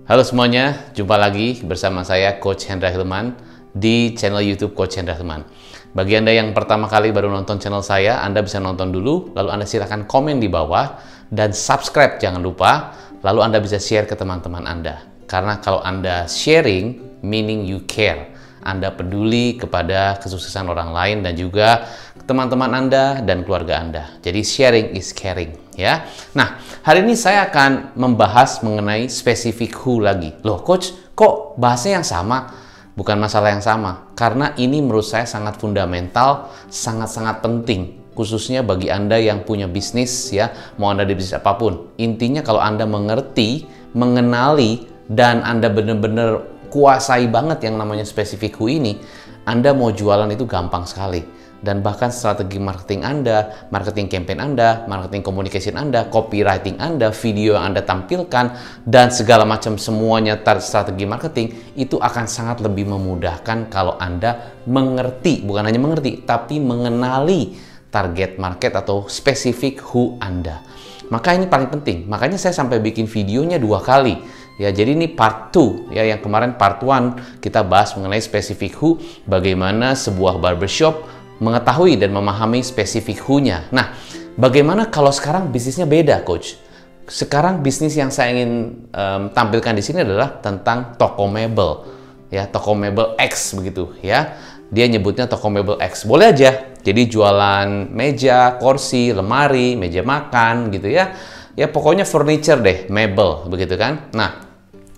Halo semuanya, jumpa lagi bersama saya Coach Hendra Hilman di channel YouTube Coach Hendra Hilman. Bagi Anda yang pertama kali baru nonton channel saya, Anda bisa nonton dulu, lalu Anda silakan komen di bawah dan subscribe jangan lupa, lalu Anda bisa share ke teman-teman Anda. Karena kalau Anda sharing, meaning you care. Anda peduli kepada kesuksesan orang lain dan juga teman-teman Anda dan keluarga Anda. Jadi sharing is caring, ya. Nah, hari ini saya akan membahas mengenai spesifik who lagi. Loh, Coach, kok bahasnya yang sama? Bukan masalah yang sama, karena ini menurut saya sangat fundamental, sangat-sangat penting, khususnya bagi Anda yang punya bisnis, ya, mau Anda di bisnis apapun. Intinya kalau Anda mengerti, mengenali, dan Anda benar-benar kuasai banget yang namanya spesifik who ini, Anda mau jualan itu gampang sekali. Dan bahkan strategi marketing Anda, marketing campaign Anda, marketing communication Anda, copywriting Anda, video yang Anda tampilkan, dan segala macam semuanya strategi marketing, itu akan sangat lebih memudahkan kalau Anda mengerti, bukan hanya mengerti, tapi mengenali target market atau spesifik who Anda. Maka ini paling penting, makanya saya sampai bikin videonya 2 kali. Ya, jadi ini part 2, ya, yang kemarin part 1 kita bahas mengenai spesifik who, bagaimana sebuah barbershop mengetahui dan memahami spesifik who-nya. Nah, bagaimana kalau sekarang bisnisnya beda, Coach? Sekarang bisnis yang saya ingin tampilkan di sini adalah tentang toko mebel, ya, toko mebel X begitu, ya. Dia nyebutnya toko mebel X. Boleh aja. Jadi jualan meja, kursi, lemari, meja makan gitu ya. Ya pokoknya furniture deh, mebel begitu kan. Nah,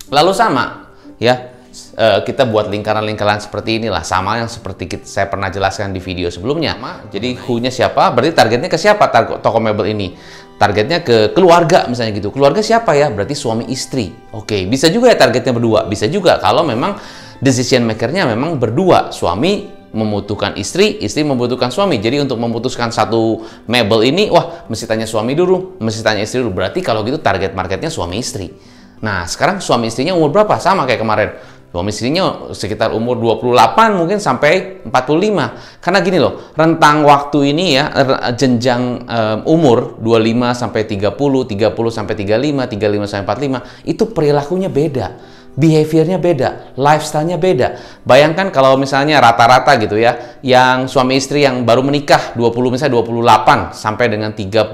lalu sama ya, kita buat lingkaran-lingkaran seperti inilah, sama yang seperti saya pernah jelaskan di video sebelumnya. Jadi who-nya siapa? Berarti targetnya ke siapa toko mebel ini? Targetnya ke keluarga misalnya gitu. Keluarga siapa ya? Berarti suami istri. Oke, bisa juga ya targetnya berdua. Bisa juga kalau memang decision maker-nya memang berdua. Suami membutuhkan istri, istri membutuhkan suami. Jadi untuk memutuskan satu mebel ini, wah mesti tanya suami dulu, mesti tanya istri dulu. Berarti kalau gitu target marketnya suami istri. Nah, sekarang suami istrinya umur berapa? Sama kayak kemarin. Suami istrinya sekitar umur 28 mungkin sampai 45. Karena gini loh, rentang waktu ini ya, jenjang umur 25 sampai 30, 30 sampai 35, 35 sampai 45, itu perilakunya beda. Behaviornya beda, lifestyle-nya beda. Bayangkan kalau misalnya rata-rata gitu ya, yang suami istri yang baru menikah 20 misalnya 28 sampai dengan 35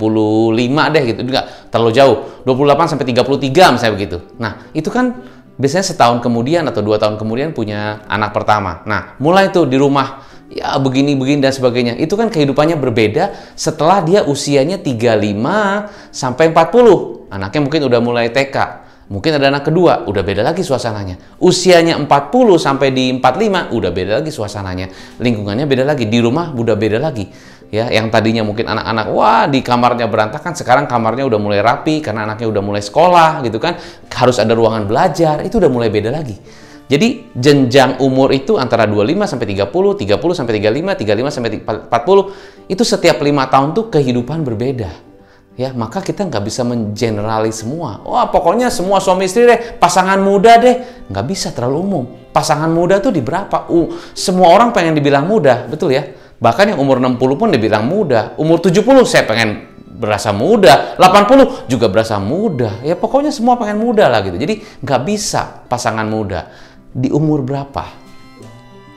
deh gitu, enggak terlalu jauh. 28 sampai 33 misalnya begitu. Nah, itu kan biasanya setahun kemudian atau 2 tahun kemudian punya anak pertama. Nah, mulai tuh di rumah ya begini-begini dan sebagainya. Itu kan kehidupannya berbeda setelah dia usianya 35 sampai 40. Anaknya mungkin udah mulai TK. Mungkin ada anak kedua, udah beda lagi suasananya. Usianya 40 sampai di 45, udah beda lagi suasananya. Lingkungannya beda lagi, di rumah udah beda lagi. Ya, yang tadinya mungkin anak-anak, wah di kamarnya berantakan, sekarang kamarnya udah mulai rapi karena anaknya udah mulai sekolah gitu kan. Harus ada ruangan belajar, itu udah mulai beda lagi. Jadi jenjang umur itu antara 25 sampai 30, 30 sampai 35, 35 sampai 40, itu setiap 5 tahun tuh kehidupan berbeda. Ya, maka kita nggak bisa mengeneralis semua. Wah, pokoknya semua suami istri deh, pasangan muda deh. Nggak bisa, terlalu umum. Pasangan muda tuh di berapa? Semua orang pengen dibilang muda, betul ya? Bahkan yang umur 60 pun dibilang muda. Umur 70 saya pengen berasa muda. 80 juga berasa muda. Ya pokoknya semua pengen muda lah gitu. Jadi nggak bisa pasangan muda. Di umur berapa?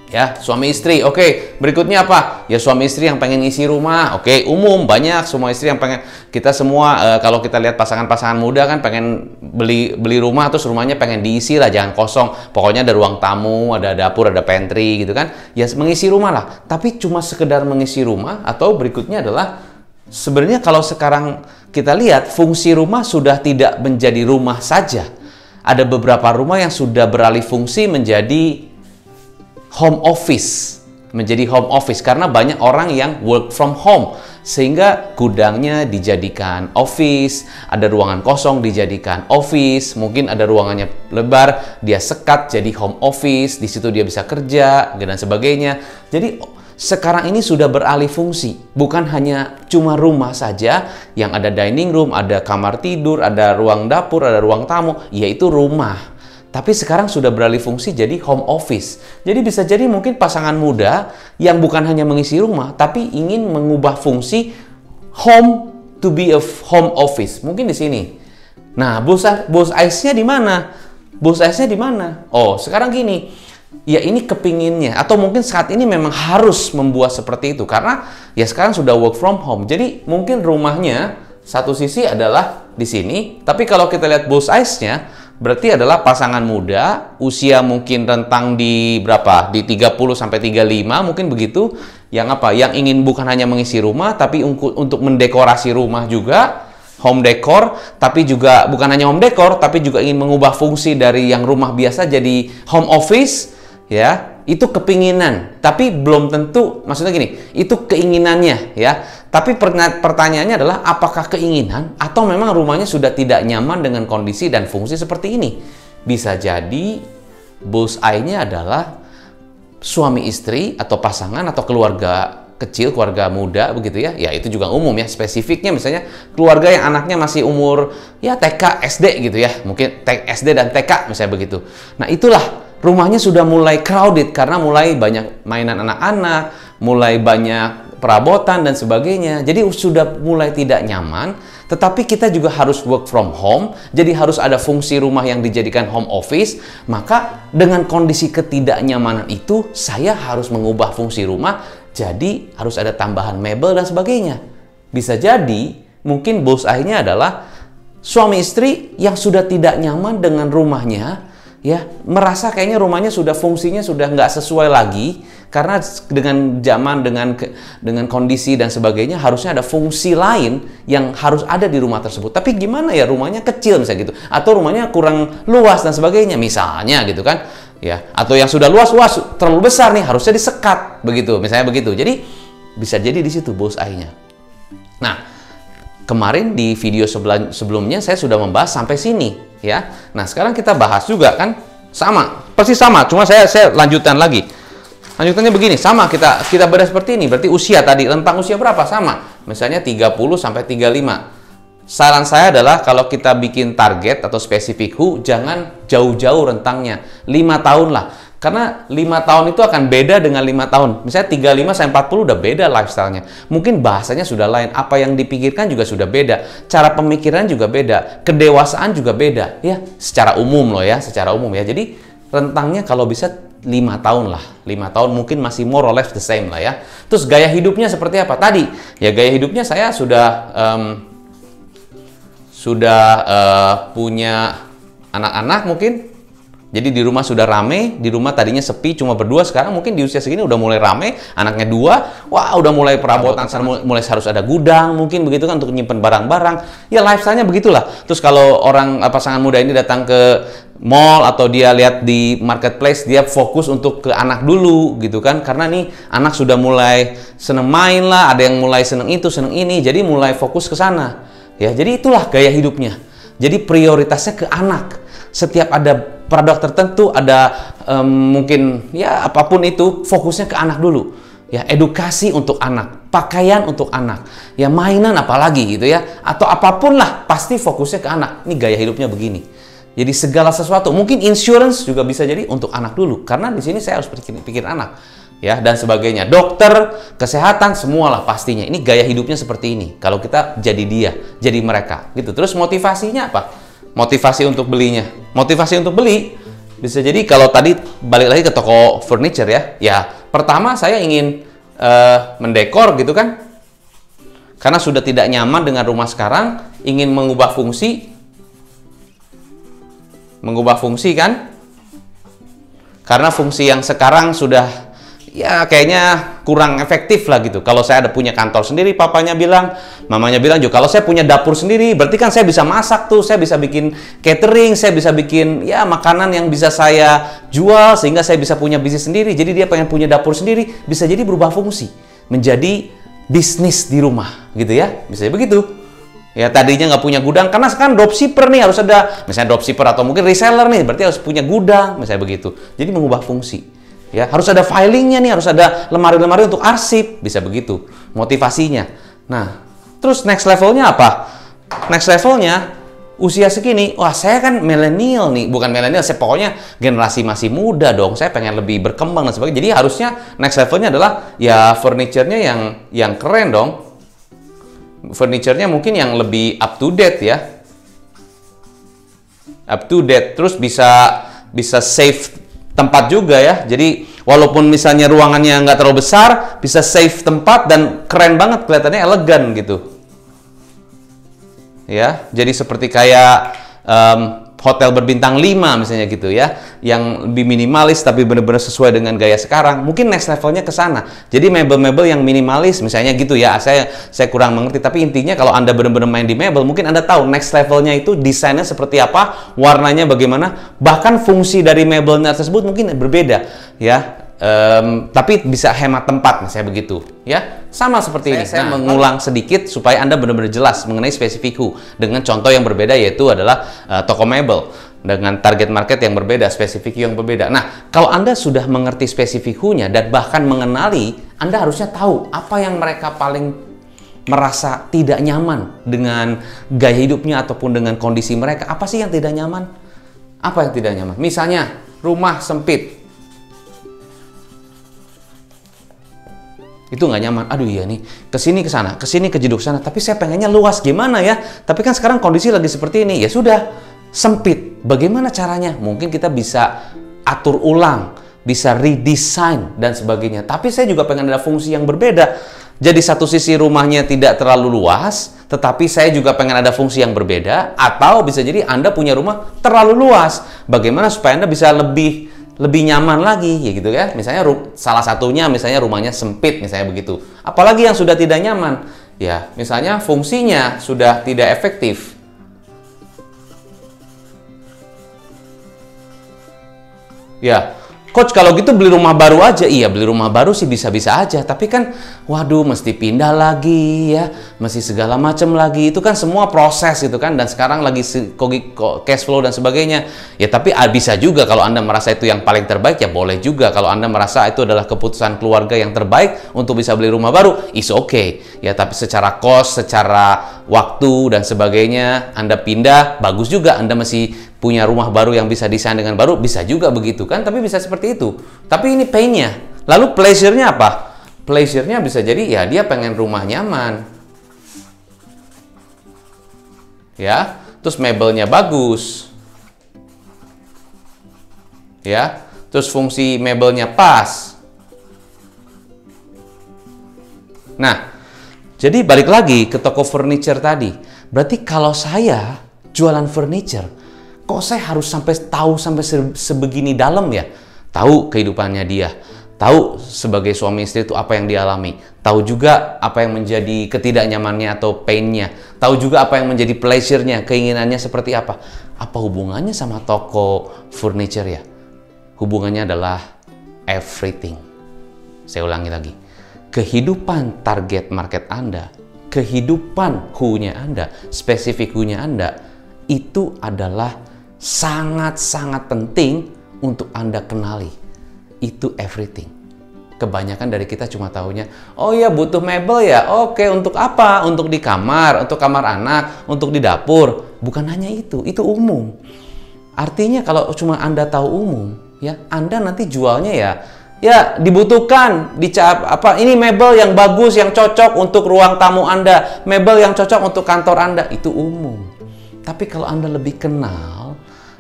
Ya, suami istri. Oke, berikutnya apa? Ya suami istri yang pengen isi rumah. Oke, umum banyak semua istri yang pengen. Kita semua kalau kita lihat pasangan-pasangan muda kan pengen beli rumah, terus rumahnya pengen diisi lah, jangan kosong. Pokoknya ada ruang tamu, ada dapur, ada pantry gitu kan. Ya mengisi rumah lah. Tapi cuma sekedar mengisi rumah, atau berikutnya adalah sebenarnya kalau sekarang kita lihat fungsi rumah sudah tidak menjadi rumah saja. Ada beberapa rumah yang sudah beralih fungsi menjadi home office, karena banyak orang yang work from home sehingga gudangnya dijadikan office, ada ruangan kosong dijadikan office, mungkin ada ruangannya lebar dia sekat jadi home office, di situ dia bisa kerja dan sebagainya. Jadi sekarang ini sudah beralih fungsi, bukan hanya cuma rumah saja yang ada dining room, ada kamar tidur, ada ruang dapur, ada ruang tamu, yaitu rumah. Tapi sekarang sudah beralih fungsi jadi home office. Jadi bisa jadi mungkin pasangan muda yang bukan hanya mengisi rumah, tapi ingin mengubah fungsi home to be a home office? Mungkin di sini. Nah, both eyes-nya di mana? Both eyes-nya di mana? Oh, sekarang gini. Ya ini kepinginnya, atau mungkin saat ini memang harus membuat seperti itu karena ya sekarang sudah work from home. Jadi mungkin rumahnya satu sisi adalah di sini, tapi kalau kita lihat both eyes-nya berarti adalah pasangan muda, usia mungkin rentang di berapa? Di 30 sampai 35 mungkin begitu. Yang apa? Yang ingin bukan hanya mengisi rumah tapi untuk mendekorasi rumah juga, home decor, tapi juga bukan hanya home decor tapi juga ingin mengubah fungsi dari yang rumah biasa jadi home office. Ya, itu kepinginan, tapi belum tentu, maksudnya gini, itu keinginannya, ya. Tapi pertanyaannya adalah apakah keinginan atau memang rumahnya sudah tidak nyaman dengan kondisi dan fungsi seperti ini? Bisa jadi both eye-nya adalah suami istri atau pasangan atau keluarga kecil, keluarga muda begitu ya. Ya itu juga umum ya, spesifiknya misalnya keluarga yang anaknya masih umur ya TK, SD gitu ya. Mungkin SD dan TK misalnya begitu. Nah, itulah rumahnya sudah mulai crowded karena mulai banyak mainan anak-anak, mulai banyak perabotan dan sebagainya. Jadi sudah mulai tidak nyaman, tetapi kita juga harus work from home. Jadi harus ada fungsi rumah yang dijadikan home office. Maka dengan kondisi ketidaknyamanan itu, saya harus mengubah fungsi rumah. Jadi harus ada tambahan mebel dan sebagainya. Bisa jadi mungkin both eye-nya adalah suami istri yang sudah tidak nyaman dengan rumahnya. Ya, merasa kayaknya rumahnya sudah fungsinya sudah nggak sesuai lagi karena dengan zaman, dengan kondisi dan sebagainya harusnya ada fungsi lain yang harus ada di rumah tersebut. Tapi gimana ya, rumahnya kecil misalnya gitu, atau rumahnya kurang luas dan sebagainya misalnya gitu kan ya, atau yang sudah luas terlalu besar nih, harusnya disekat begitu misalnya begitu. Jadi bisa jadi di situ both eye-nya. Nah, kemarin di video sebelumnya saya sudah membahas sampai sini ya. Nah, sekarang kita bahas juga kan sama, pasti sama, cuma saya lanjutan lagi. Lanjutannya begini, sama kita bedah seperti ini. Berarti usia tadi, rentang usia berapa? Sama. Misalnya 30 sampai 35. Saran saya adalah kalau kita bikin target atau spesifik jangan jauh-jauh rentangnya. 5 tahun lah. Karena 5 tahun itu akan beda dengan 5 tahun. Misalnya 35 sampai 40 udah beda lifestyle-nya. Mungkin bahasanya sudah lain. Apa yang dipikirkan juga sudah beda. Cara pemikiran juga beda. Kedewasaan juga beda. Ya, secara umum loh ya. Secara umum ya. Jadi rentangnya kalau bisa 5 tahun lah. 5 tahun mungkin masih more or less the same lah ya. Terus gaya hidupnya seperti apa? Tadi, ya gaya hidupnya saya sudah punya anak-anak mungkin. Jadi di rumah sudah rame, di rumah tadinya sepi cuma berdua, sekarang mungkin di usia segini udah mulai rame, anaknya 2, wah udah mulai perabotan, mulai harus ada gudang mungkin begitu kan untuk nyimpen barang-barang. Ya lifestyle-nya begitulah. Terus kalau orang pasangan muda ini datang ke mall atau dia lihat di marketplace, dia fokus untuk ke anak dulu gitu kan, karena nih anak sudah mulai seneng main lah, ada yang mulai seneng itu, seneng ini, jadi mulai fokus ke sana. Ya, jadi itulah gaya hidupnya. Jadi prioritasnya ke anak. Setiap ada produk tertentu, ada mungkin ya apapun itu, fokusnya ke anak dulu. Ya, edukasi untuk anak, pakaian untuk anak, ya mainan apalagi gitu ya, atau apapun lah, pasti fokusnya ke anak. Ini gaya hidupnya begini. Jadi segala sesuatu, mungkin insurance juga bisa jadi untuk anak dulu, karena di sini saya harus pikir anak, ya dan sebagainya. Dokter, kesehatan, semualah pastinya. Ini gaya hidupnya seperti ini. Kalau kita jadi dia, jadi mereka, gitu. Terus motivasinya apa? Motivasi untuk belinya. Motivasi untuk beli bisa jadi kalau tadi balik lagi ke toko furniture ya. Ya, pertama saya ingin mendekor gitu kan. Karena sudah tidak nyaman dengan rumah sekarang, ingin mengubah fungsi. Mengubah fungsi kan? Karena fungsi yang sekarang sudah ya kayaknya kurang efektif lah gitu. Kalau saya ada punya kantor sendiri, papanya bilang, mamanya bilang juga kalau saya punya dapur sendiri, berarti kan saya bisa masak tuh, saya bisa bikin catering, saya bisa bikin ya makanan yang bisa saya jual sehingga saya bisa punya bisnis sendiri. Jadi dia pengen punya dapur sendiri, bisa jadi berubah fungsi menjadi bisnis di rumah gitu ya. Bisa begitu. Ya tadinya nggak punya gudang, karena sekarang dropshipper nih harus ada, misalnya dropshipper atau mungkin reseller nih, berarti harus punya gudang, misalnya begitu. Jadi mengubah fungsi. Ya, harus ada filingnya nih, harus ada lemari-lemari untuk arsip, bisa begitu motivasinya. Nah, terus next levelnya apa? Next levelnya usia segini, wah saya kan milenial nih, bukan milenial, saya pokoknya generasi masih muda dong, saya pengen lebih berkembang dan sebagainya. Jadi harusnya next levelnya adalah ya furniture-nya yang keren dong. furniture-nya mungkin yang lebih up to date ya. Up to date, terus bisa save tempat juga ya. Jadi walaupun misalnya ruangannya nggak terlalu besar, bisa save tempat dan keren banget, kelihatannya elegan gitu. Ya, jadi seperti kayak hotel berbintang 5 misalnya gitu ya, yang lebih minimalis tapi benar-benar sesuai dengan gaya sekarang. Mungkin next levelnya ke sana. Jadi mebel-mebel yang minimalis misalnya gitu ya. Saya kurang mengerti, tapi intinya kalau Anda benar-benar main di mebel, mungkin Anda tahu next levelnya itu desainnya seperti apa, warnanya bagaimana, bahkan fungsi dari mebelnya tersebut mungkin berbeda ya. Tapi bisa hemat tempat misalnya begitu ya, sama seperti ini. Saya mengulang sedikit supaya Anda benar-benar jelas mengenai spesifik Who dengan contoh yang berbeda, yaitu adalah toko mebel dengan target market yang berbeda, spesifik yang berbeda. Nah, kalau Anda sudah mengerti spesifik Who-nya dan bahkan mengenali, Anda harusnya tahu apa yang mereka paling merasa tidak nyaman dengan gaya hidupnya ataupun dengan kondisi mereka. Apa sih yang tidak nyaman? Apa yang tidak nyaman? Misalnya rumah sempit, itu nggak nyaman. Aduh iya nih, kesini ke sana, kesini kejeduk sana, tapi saya pengennya luas, gimana ya? Tapi kan sekarang kondisi lagi seperti ini, ya sudah, sempit. Bagaimana caranya? Mungkin kita bisa atur ulang, bisa redesign dan sebagainya. Tapi saya juga pengen ada fungsi yang berbeda. Jadi satu sisi rumahnya tidak terlalu luas, tetapi saya juga pengen ada fungsi yang berbeda. Atau bisa jadi Anda punya rumah terlalu luas. Bagaimana supaya Anda bisa lebih nyaman lagi, ya gitu ya. Misalnya salah satunya misalnya rumahnya sempit misalnya begitu. Apalagi yang sudah tidak nyaman, ya misalnya fungsinya sudah tidak efektif. Ya, Coach, kalau gitu beli rumah baru aja. Iya, beli rumah baru sih bisa-bisa aja. Tapi kan, waduh, mesti pindah lagi ya, mesti segala macam lagi. Itu kan semua proses gitu kan. Dan sekarang lagi cash flow dan sebagainya. Ya, tapi bisa juga kalau Anda merasa itu yang paling terbaik, ya boleh juga. Kalau Anda merasa itu adalah keputusan keluarga yang terbaik untuk bisa beli rumah baru, is okay. Ya, tapi secara cost, secara waktu dan sebagainya, Anda pindah, bagus juga. Anda masih punya rumah baru yang bisa desain dengan baru, bisa juga begitu kan, tapi bisa seperti itu. Tapi ini pain-nya. Lalu pleasure-nya apa? Pleasure-nya bisa jadi ya dia pengen rumah nyaman. Ya, terus mebelnya bagus. Ya, terus fungsi mebelnya pas. Nah, jadi balik lagi ke toko furniture tadi. Berarti kalau saya jualan furniture, kok saya harus tahu sampai sebegini dalam ya? Tahu kehidupannya dia, tahu sebagai suami istri itu apa yang dialami, tahu juga apa yang menjadi ketidaknyamannya atau pain-nya, tahu juga apa yang menjadi pleasure-nya, keinginannya seperti apa. Apa hubungannya sama toko furniture ya? Hubungannya adalah everything. Saya ulangi lagi. Kehidupan target market Anda, kehidupan who-nya Anda, spesifik who-nya Anda, itu adalah sangat-sangat penting untuk Anda kenali. Itu everything. Kebanyakan dari kita cuma taunya, oh ya butuh mebel ya, oke, untuk apa? Untuk di kamar, untuk kamar anak, untuk di dapur. Bukan hanya itu umum. Artinya kalau cuma Anda tahu umum, ya Anda nanti jualnya ya dibutuhkan, ini mebel yang bagus, yang cocok untuk ruang tamu Anda, mebel yang cocok untuk kantor Anda, itu umum. Tapi kalau Anda lebih kenal,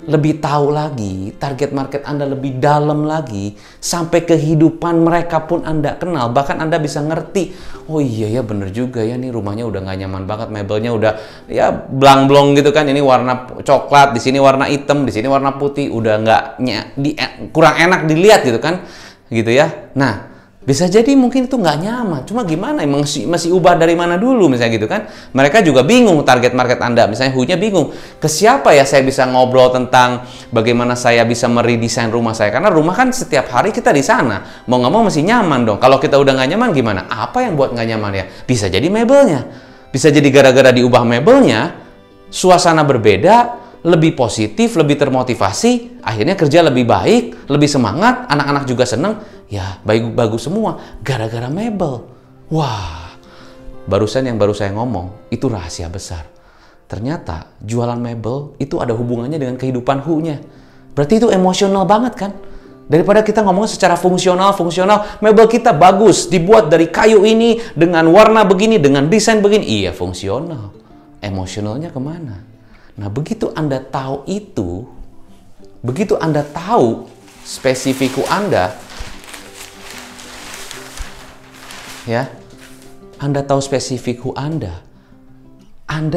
lebih tahu lagi, target market Anda lebih dalam lagi, sampai kehidupan mereka pun Anda kenal, bahkan Anda bisa ngerti, oh iya ya bener juga ya, nih rumahnya udah nggak nyaman banget, mebelnya udah ya blang-blong gitu kan, ini warna coklat, di sini warna hitam, di sini warna putih, udah kurang enak dilihat gitu kan, gitu ya. Nah, bisa jadi mungkin itu nggak nyaman. Cuma gimana? Masih ubah dari mana dulu misalnya gitu kan? Mereka juga bingung target market Anda. Misalnya who-nya bingung. Ke siapa ya saya bisa ngobrol tentang bagaimana saya bisa meredesain rumah saya? Karena rumah kan setiap hari kita di sana. Mau nggak mau mesti nyaman dong. Kalau kita udah nggak nyaman gimana? Apa yang buat nggak nyaman ya? Bisa jadi mebelnya. Bisa jadi gara-gara diubah mebelnya, suasana berbeda, lebih positif, lebih termotivasi, akhirnya kerja lebih baik, lebih semangat, anak-anak juga seneng. Ya, bagus semua gara-gara mebel. Wah, baru saya ngomong, itu rahasia besar. Ternyata jualan mebel itu ada hubungannya dengan kehidupan who-nya. Berarti itu emosional banget kan? Daripada kita ngomong secara fungsional, mebel kita bagus, dibuat dari kayu ini, dengan warna begini, dengan desain begini. Iya, fungsional. Emosionalnya kemana? Nah, begitu Anda tahu itu, begitu Anda tahu spesifiku Anda, ya, Anda tahu spesifiku Anda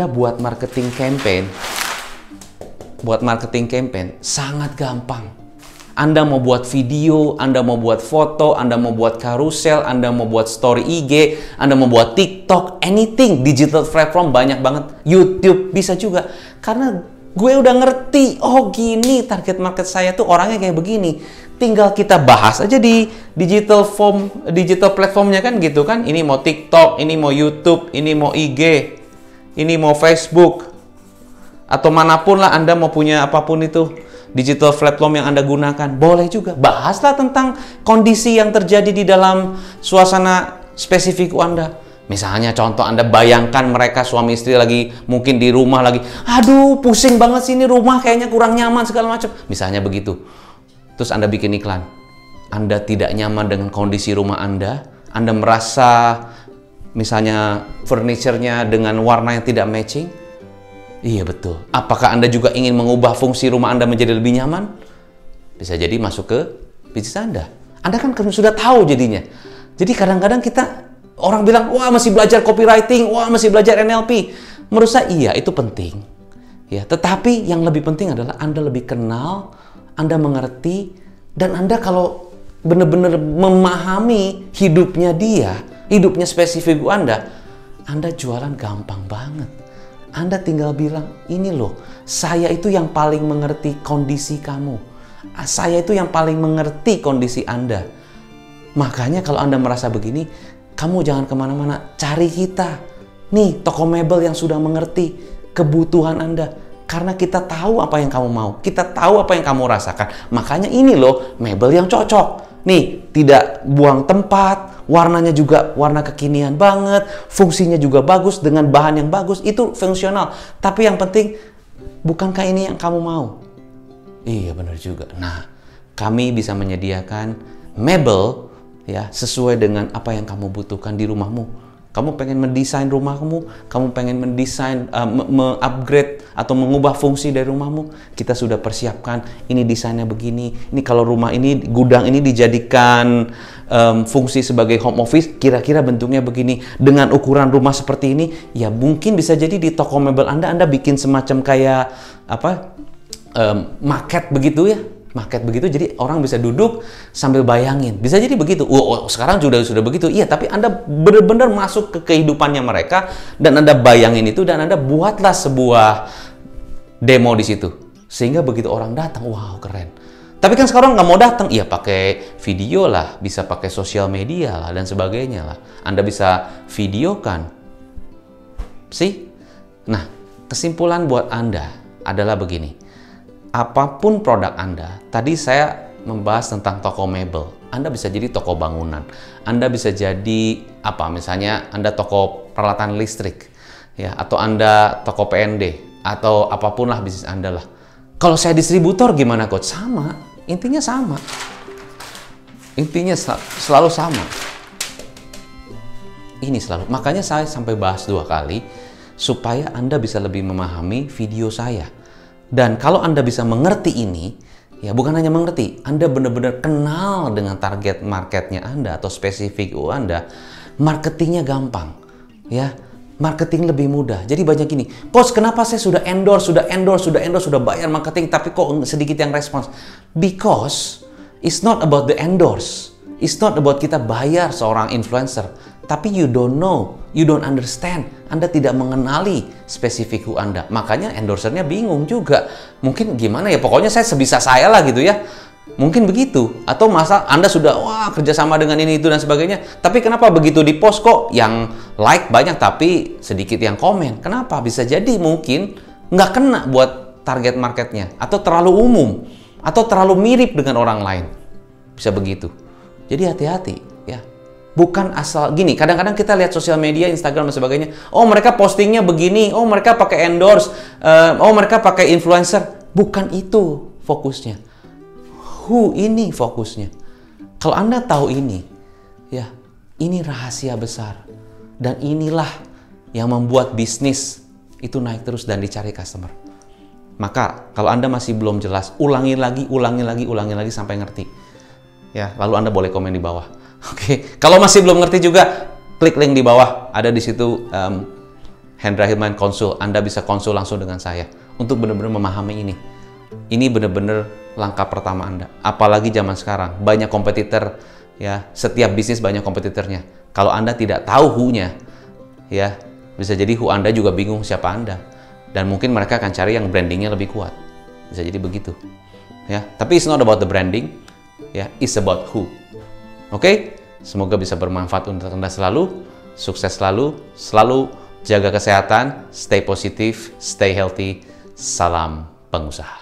buat marketing campaign sangat gampang. Anda mau buat video, Anda mau buat foto, Anda mau buat karusel, Anda mau buat story IG, Anda mau buat TikTok, anything, digital platform banyak banget, YouTube bisa juga. Karena gue udah ngerti, oh gini target market saya tuh orangnya kayak begini. Tinggal kita bahas aja di digital platformnya kan gitu kan. Ini mau TikTok, ini mau YouTube, ini mau IG, ini mau Facebook, atau manapun lah Anda mau punya apapun itu. Digital platform yang Anda gunakan, boleh juga. Bahaslah tentang kondisi yang terjadi di dalam suasana spesifik Anda. Misalnya contoh, Anda bayangkan mereka suami istri lagi mungkin di rumah lagi, aduh pusing banget sih ini rumah, kayaknya kurang nyaman segala macam. Misalnya begitu. Terus Anda bikin iklan. Anda tidak nyaman dengan kondisi rumah Anda merasa misalnya furniture-nya dengan warna yang tidak matching. Iya betul. Apakah Anda juga ingin mengubah fungsi rumah Anda menjadi lebih nyaman? Bisa jadi masuk ke bisnis Anda. Anda kan sudah tahu jadinya. Jadi kadang-kadang orang bilang, wah masih belajar copywriting, wah masih belajar NLP. Menurut saya iya, itu penting. Ya, tetapi yang lebih penting adalah Anda lebih kenal, Anda mengerti, dan Anda kalau benar-benar memahami hidupnya dia, hidupnya spesifik Anda jualan gampang banget. Anda tinggal bilang, ini loh, saya itu yang paling mengerti kondisi kamu. Saya itu yang paling mengerti kondisi Anda. Makanya kalau Anda merasa begini, kamu jangan kemana-mana, cari kita. Nih, toko mebel yang sudah mengerti kebutuhan Anda. Karena kita tahu apa yang kamu mau, kita tahu apa yang kamu rasakan. Makanya ini loh, mebel yang cocok. Nih, tidak buang tempat, warnanya juga warna kekinian banget, fungsinya juga bagus dengan bahan yang bagus, itu fungsional. Tapi yang penting, bukankah ini yang kamu mau? Iya, benar juga. Nah, kami bisa menyediakan mebel ya sesuai dengan apa yang kamu butuhkan di rumahmu. Kamu pengen mendesain rumahmu, kamu pengen mendesain, upgrade atau mengubah fungsi dari rumahmu, kita sudah persiapkan, ini desainnya begini, ini kalau rumah ini, gudang ini dijadikan fungsi sebagai home office, kira-kira bentuknya begini, dengan ukuran rumah seperti ini, ya mungkin bisa jadi di toko mebel Anda bikin semacam kayak, market begitu ya. Market begitu, jadi orang bisa duduk sambil bayangin. Bisa jadi begitu. Sekarang sudah begitu. Iya, tapi Anda benar-benar masuk ke kehidupannya mereka dan Anda bayangin itu dan Anda buatlah sebuah demo di situ. Sehingga begitu orang datang, wow keren. Tapi kan sekarang nggak mau datang, iya pakai video lah, bisa pakai sosial media lah dan sebagainya lah. Anda bisa videokan. Nah, kesimpulan buat Anda adalah begini. Apapun produk Anda, tadi saya membahas tentang toko mebel. Anda bisa jadi toko bangunan. Anda bisa jadi misalnya Anda toko peralatan listrik, ya, atau Anda toko PND, atau apapun lah bisnis Anda lah. Kalau saya distributor gimana, Coach? Sama, intinya sama. Intinya selalu sama. Ini selalu. Makanya saya sampai bahas 2 kali supaya Anda bisa lebih memahami video saya. Dan kalau Anda bisa mengerti ini, ya bukan hanya mengerti, Anda benar-benar kenal dengan target marketnya Anda atau spesifik Anda, marketingnya gampang, ya, marketing lebih mudah. Jadi banyak gini, Coach, kenapa saya sudah endorse, sudah bayar marketing, tapi kok sedikit yang respons? Because it's not about the endorse, it's not about kita bayar seorang influencer, tapi you don't know, you don't understand. Anda tidak mengenali spesifik Anda. Makanya endorsernya bingung juga. Mungkin gimana ya, pokoknya saya sebisa saya lah gitu ya. Mungkin begitu. Atau masa Anda sudah, kerjasama dengan ini, itu, dan sebagainya. Tapi kenapa begitu di post kok yang like banyak tapi sedikit yang komen? Kenapa? Bisa jadi mungkin nggak kena buat target marketnya. Atau terlalu umum. Atau terlalu mirip dengan orang lain. Bisa begitu. Jadi hati-hati ya. Bukan asal gini, kadang-kadang kita lihat sosial media, Instagram dan sebagainya, oh mereka postingnya begini, oh mereka pakai endorse, oh mereka pakai influencer. Bukan itu fokusnya. who ini fokusnya. Kalau Anda tahu ini, ya, ini rahasia besar. Dan inilah yang membuat bisnis itu naik terus dan dicari customer. Maka kalau Anda masih belum jelas, ulangi lagi sampai ngerti. Ya, lalu Anda boleh komen di bawah. Oke. Kalau masih belum ngerti juga, klik link di bawah. Ada di situ Hendra Hilman Konsul. Anda bisa konsul langsung dengan saya untuk benar-benar memahami ini. Ini benar-benar langkah pertama Anda. Apalagi zaman sekarang, banyak kompetitor, ya, setiap bisnis banyak kompetitornya. Kalau Anda tidak tahu who-nya, ya, bisa jadi who Anda juga bingung siapa Anda. Dan mungkin mereka akan cari yang brandingnya lebih kuat. Bisa jadi begitu. Ya, tapi it's not about the branding, ya, it's about who. Oke? Semoga bisa bermanfaat untuk Anda selalu. Sukses selalu jaga kesehatan, stay positif, stay healthy. Salam pengusaha.